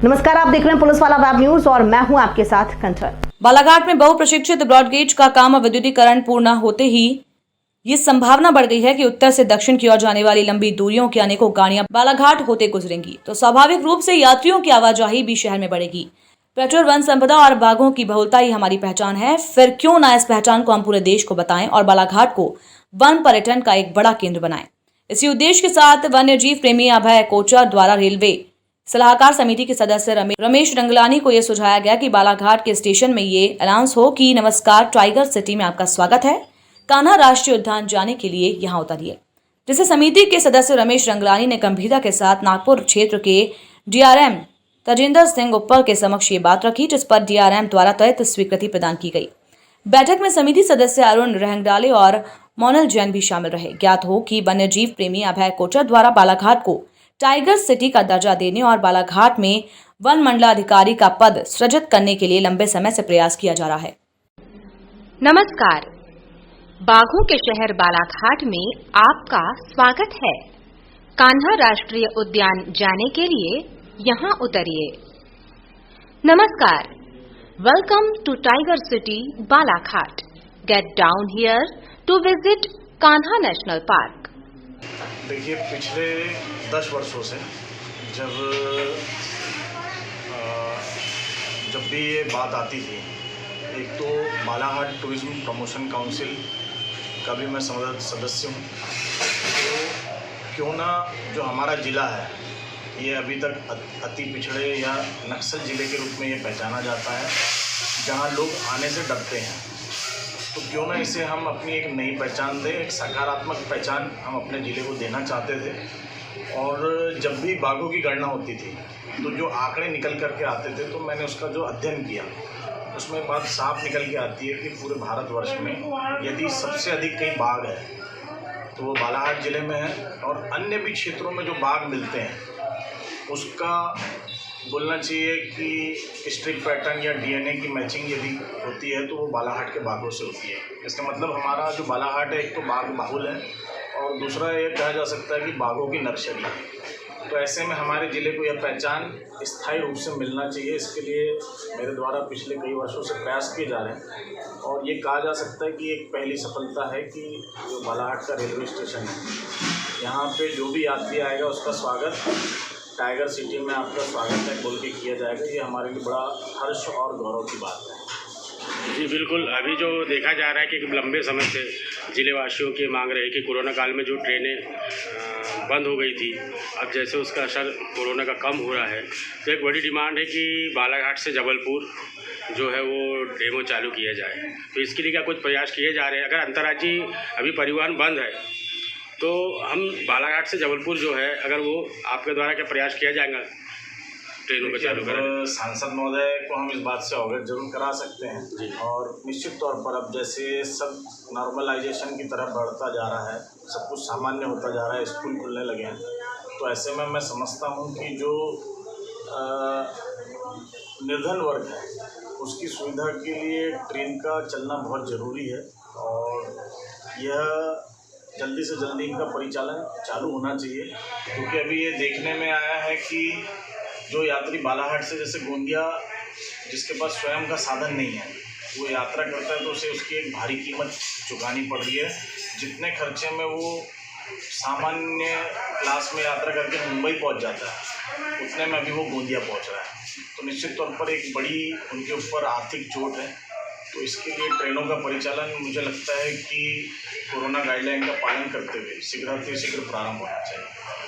नमस्कार, आप देख रहे हैं पुलिस वाला वेब न्यूज और मैं हूं आपके साथ कंचन। बालाघाट में बहुप्रशिक्षित ब्रॉडगेज का काम विद्युतीकरण पूर्ण होते ही ये संभावना बढ़ गई है कि उत्तर से दक्षिण की ओर जाने वाली लंबी दूरियों की अनेकों गाड़ियां बालाघाट होते गुजरेंगी, तो स्वाभाविक रूप से यात्रियों की आवाजाही भी शहर में बढ़ेगी। प्रचुर वन संपदा और बाघों की बहुलता ही हमारी पहचान है, फिर क्यों ना इस पहचान को हम पूरे देश को बताएं और बालाघाट को वन पर्यटन का एक बड़ा केंद्र बनाएं। इसी उद्देश्य के साथ वन्य जीव प्रेमी अभय कोचर द्वारा रेलवे सलाहकार समिति के सदस्य रमेश रंगलानी को यह सुझाया गया कि बालाघाट के स्टेशन में ये अनाउंस हो कि नमस्कार, टाइगर सिटी में आपका स्वागत है, कान्हा राष्ट्रीय उद्यान जाने के लिए यहाँ उतरिए। जिसे समिति के सदस्य रमेश रंगलानी ने गंभीरता के साथ नागपुर क्षेत्र के डीआरएम तजिंदर सिंह उप्पर के समक्ष ये बात रखी, जिस पर डीआरएम द्वारा त्वरित स्वीकृति प्रदान की गई। बैठक में समिति सदस्य अरुण रहंगडाले और मोनल जैन भी शामिल रहे। ज्ञात हो कि वन्य जीव प्रेमी अभय कोचर द्वारा बालाघाट को टाइगर सिटी का दर्जा देने और बालाघाट में वन मंडलाधिकारी का पद सृजित करने के लिए लंबे समय से प्रयास किया जा रहा है। नमस्कार, बाघों के शहर बालाघाट में आपका स्वागत है। कान्हा राष्ट्रीय उद्यान जाने के लिए यहाँ उतरिए। नमस्कार, welcome to tiger city Balaghat. Get down here to visit Kanha national park. देखिए, पिछले 10 वर्षों से जब भी ये बात आती थी, एक तो बालाघाट टूरिज्म प्रमोशन काउंसिल का भी मैं सदस्य हूँ, तो क्यों ना जो हमारा ज़िला है ये अभी तक अति पिछड़े या नक्सल ज़िले के रूप में ये पहचाना जाता है, जहाँ लोग आने से डरते हैं, तो क्यों ना इसे हम अपनी एक नई पहचान दें, एक सकारात्मक पहचान हम अपने ज़िले को देना चाहते थे। और जब भी बाघों की गणना होती थी तो जो आंकड़े निकल कर के आते थे, तो मैंने उसका जो अध्ययन किया उसमें बात साफ निकल के आती है कि पूरे भारतवर्ष में यदि सबसे अधिक कहीं बाघ है तो वो बालाघाट ज़िले में है, और अन्य भी क्षेत्रों में जो बाघ मिलते हैं उसका बोलना चाहिए कि स्ट्रिक पैटर्न या डीएनए की मैचिंग यदि होती है तो वो बालाघाट के बाघों से होती है। इसका मतलब हमारा जो बालाघाट है, एक तो बाघ बाहुल है और दूसरा ये कहा जा सकता है कि बाघों की नर्सरी है। तो ऐसे में हमारे ज़िले को यह पहचान स्थायी रूप से मिलना चाहिए। इसके लिए मेरे द्वारा पिछले कई वर्षों से प्रयास किए जा रहे हैं, और ये कहा जा सकता है कि एक पहली सफलता है कि जो बालाघाट का रेलवे स्टेशन है, यहाँ पे जो भी यात्री आएगा उसका स्वागत टाइगर सिटी में आपका स्वागत है बोल के किया जाएगा। ये हमारे लिए बड़ा हर्ष और गौरव की बात है। जी बिल्कुल, अभी जो देखा जा रहा है कि लंबे समय से ज़िलेवासियों की मांग रही कि कोरोना काल में जो ट्रेनें बंद हो गई थी, अब जैसे उसका असर कोरोना का कम हो रहा है, तो एक बड़ी डिमांड है कि बालाघाट से जबलपुर जो है वो डेमो चालू किया जाए। तो इसके लिए क्या कुछ प्रयास किए जा रहे हैं? अगर अंतर्राज्यीय अभी परिवहन बंद है तो हम बालाघाट से जबलपुर जो है, अगर वो आपके द्वारा क्या प्रयास किया जाएगा ट्रेनों को चालू करें? सांसद महोदय को हम इस बात से अवगत जरूर करा सकते हैं, और निश्चित तौर पर अब जैसे सब नॉर्मलाइजेशन की तरफ बढ़ता जा रहा है, सब कुछ सामान्य होता जा रहा है, स्कूल खुलने लगे हैं, तो ऐसे में मैं समझता हूँ कि जो निर्धन वर्ग है उसकी सुविधा के लिए ट्रेन का चलना बहुत ज़रूरी है, और यह जल्दी से जल्दी इनका परिचालन चालू होना चाहिए। क्योंकि अभी ये देखने में आया है कि जो यात्री बालाघाट से जैसे गोंदिया, जिसके पास स्वयं का साधन नहीं है, वो यात्रा करता है तो उसे उसकी एक भारी कीमत चुकानी पड़ रही है। जितने खर्चे में वो सामान्य क्लास में यात्रा करके मुंबई पहुंच जाता है, उतने में अभी वो गोंदिया पहुंच रहा है। तो निश्चित तौर पर एक बड़ी उनके ऊपर आर्थिक चोट है। तो इसके लिए ट्रेनों का परिचालन मुझे लगता है कि कोरोना गाइडलाइन का पालन करते हुए शीघ्रातिशीघ्र प्रारंभ होना चाहिए।